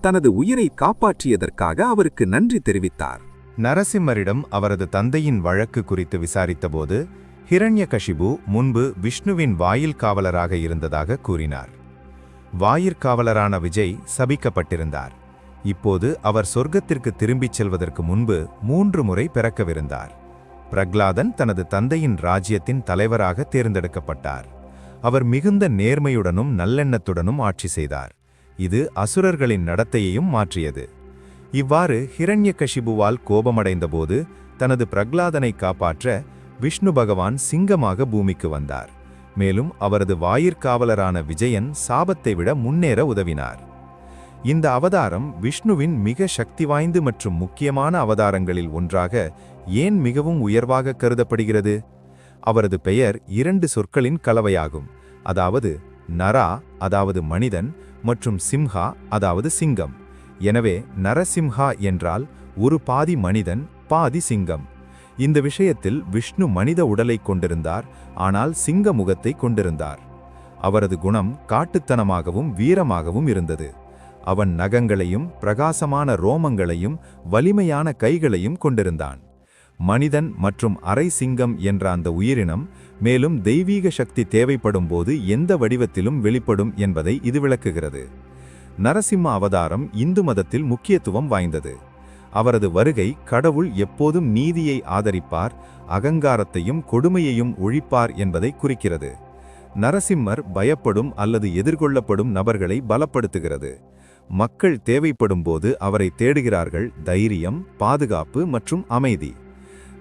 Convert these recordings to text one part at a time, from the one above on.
தனது உயிரை காப்பாற்றியதற்காக அவருக்கு நன்றி தெரிவித்தார். நரசிம்மரிடம் அவரது தந்தையின் வழக்கு குறித்து விசாரித்தபோது ஹிரண்யகசிபு முன்பு விஷ்ணுவின் வாயில் காவலராக இருந்ததாக கூறினார். வாயிற்காவலரான விஜய் சபிக்கப்பட்டிருந்தார். இப்போது அவர் சொர்க்கத்திற்கு திரும்பிச் செல்வதற்கு முன்பு 3 முறை பிறக்கவிருந்தார். பிரகலாதன் தனது தந்தையின் ராஜ்யத்தின் தலைவராக தேர்ந்தெடுக்கப்பட்டார். அவர் மிகுந்த நேர்மையுடனும் நல்லெண்ணத்துடனும் ஆட்சி செய்தார். இது அசுரர்களின் நடத்தையையும் மாற்றியது. இவ்வாறு ஹிரண்யகசிபுவால் கோபமடைந்தபோது தனது பிரகலாதனை காப்பாற்ற விஷ்ணு பகவான் சிங்கமாக பூமிக்கு வந்தார். மேலும் அவரது வாயிற்காவலரான விஜயன் சாபத்தை விட முன்னேற உதவினார். இந்த அவதாரம் விஷ்ணுவின் மிக சக்தி வாய்ந்த மற்றும் முக்கியமான அவதாரங்களில் ஒன்றாக ஏன் மிகவும் உயர்வாக கருதப்படுகிறது? அவரது பெயர் 2 சொற்களின் கலவையாகும். அதாவது நரா, அதாவது மனிதன், மற்றும் சிம்ஹா, அதாவது சிங்கம். எனவே நரசிம்ஹா என்றால் ஒரு பாதி மனிதன், பாதி சிங்கம். இந்த விஷயத்தில் விஷ்ணு மனித உடலை கொண்டிருந்தார், ஆனால் சிங்க முகத்தை கொண்டிருந்தார். அவரது குணம் காட்டுத்தனமாகவும் வீரமாகவும் இருந்தது. அவன் நகங்களையும் பிரகாசமான ரோமங்களையும் வலிமையான கைகளையும் கொண்டிருந்தான். மனிதன் மற்றும் அரை சிங்கம் என்ற அந்த உயிரினம் மேலும் தெய்வீக சக்தி தேவைப்படும் போது எந்த வடிவத்திலும் வெளிப்படும் என்பதை இது விளக்குகிறது. நரசிம்ம அவதாரம் இந்து மதத்தில் முக்கியத்துவம் வாய்ந்தது. அவரது வருகை கடவுள் எப்போதும் நீதியை ஆதரிப்பார், அகங்காரத்தையும் கொடுமையையும் ஒழிப்பார் என்பதை குறிக்கிறது. நரசிம்மர் பயப்படும் அல்லது எதிர்கொள்ளப்படும் நபர்களை பலப்படுத்துகிறது. மக்கள் தேவைப்படும் போது அவரை தேடுகிறார்கள். தைரியம், பாதுகாப்பு மற்றும் அமைதி.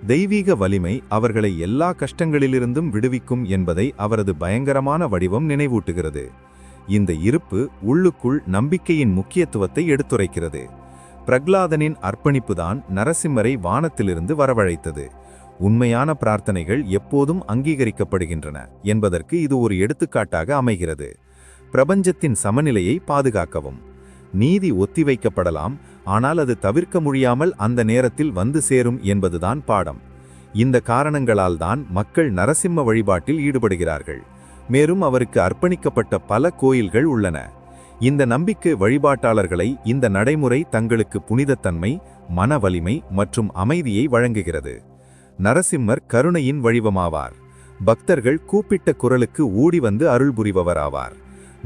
தெய்வீக வலிமை அவர்களை எல்லா கஷ்டங்களிலிருந்தும் விடுவிக்கும் என்பதை அவரது பயங்கரமான வடிவம் நினைவூட்டுகிறது. இந்த இருப்பு உள்ளுக்குள் நம்பிக்கையின் முக்கியத்துவத்தை எடுத்துரைக்கிறது. பிரகலாதனின் அர்ப்பணிப்புதான் நரசிம்மரை வானத்திலிருந்து வரவழைத்தது. உண்மையான பிரார்த்தனைகள் எப்போதும் அங்கீகரிக்கப்படுகின்றன என்பதற்கு இது ஒரு எடுத்துக்காட்டாக அமைகிறது. பிரபஞ்சத்தின் சமநிலையை பாதுகாக்கவும். நீதி ஒத்திவைக்கப்படலாம், ஆனால் அது தவிர்க்க முடியாமல் அந்த நேரத்தில் வந்து சேரும் என்பதுதான் பாடம். இந்த காரணங்களால் தான் மக்கள் நரசிம்ம வழிபாட்டில் ஈடுபடுகிறார்கள். மேலும் அவருக்கு அர்ப்பணிக்கப்பட்ட பல கோயில்கள் உள்ளன. இந்த நம்பிக்கை வழிபாட்டாளர்களை இந்த நடைமுறை தங்களுக்கு புனிதத்தன்மை, மன வலிமை மற்றும் அமைதியை வழங்குகிறது. நரசிம்மர் கருணையின் வடிவமாவார். பக்தர்கள் கூப்பிட்ட குரலுக்கு ஓடி வந்து அருள் புரிபவராவார்.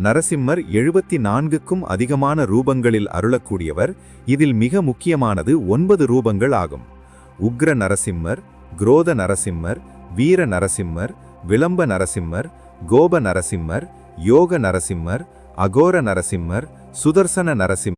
நரசிம்மர் 74க்கும் அதிகமான ரூபங்களில் அருளக்கூடியவர். இதில் மிக முக்கியமானது 9 ரூபங்கள் ஆகும். உக்ர நரசிம்மர், குரோத நரசிம்மர், வீர நரசிம்மர், விளம்ப நரசிம்மர், கோப நரசிம்மர், யோக நரசிம்மர், அகோர நரசிம்மர், சுதர்சன நரசிம்மர்.